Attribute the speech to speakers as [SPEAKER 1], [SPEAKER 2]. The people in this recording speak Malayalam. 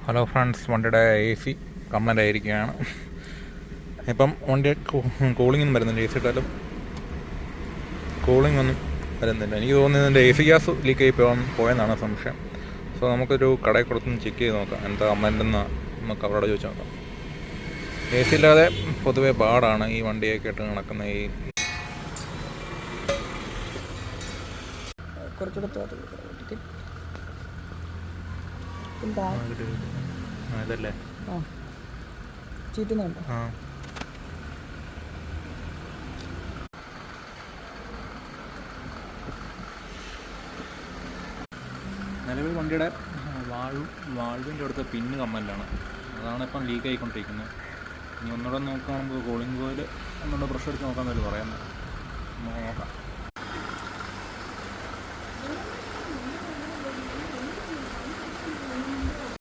[SPEAKER 1] ഹലോ ഫ്രണ്ട്സ്, വണ്ടിയുടെ AC കംപ്ലൈൻ്റ് ആയിരിക്കുകയാണ്. ഇപ്പം വണ്ടി കൂളിങ്ങൊന്നും വരുന്നില്ല. AC ഇട്ടാലും കൂളിംഗ് ഒന്നും വരുന്നില്ല. എനിക്ക് തോന്നുന്നത് ഇതിൻ്റെ AC ഗ്യാസ് ലീക്കായി പോയെന്നാണ് സംശയം. സോ നമുക്കൊരു കടയിൽ കൊടുത്തൊന്ന് ചെക്ക് ചെയ്ത് നോക്കാം, എന്താ കംപ്ലൈൻ്റെന്ന് നമുക്ക് അവരോട് ചോദിച്ച് നോക്കാം. AC ഇല്ലാതെ പൊതുവെ പാടാണ് ഈ വണ്ടിയൊക്കെ ഇട്ട് നടക്കുന്ന. ഈ ഇതല്ലേ
[SPEAKER 2] ചീറ്റുന്നുണ്ടോ?
[SPEAKER 1] നിലവിൽ വണ്ടിയുടെ വാൾവിൻ്റെ അടുത്ത പിന്ന് കംപ്ലൈൻ്റാണ്. അതാണ് ഇപ്പം ലീക്ക് ആയിക്കൊണ്ടിരിക്കുന്നത്. ഇനി ഒന്നുകൂടെ നോക്കാം, നമുക്ക് കൂളിംഗ് കോയിൽ ഒന്നുകൂടെ പ്രഷർ എടുത്ത് നോക്കാൻ വേണ്ടി പറയുന്നത്. നോക്കാം.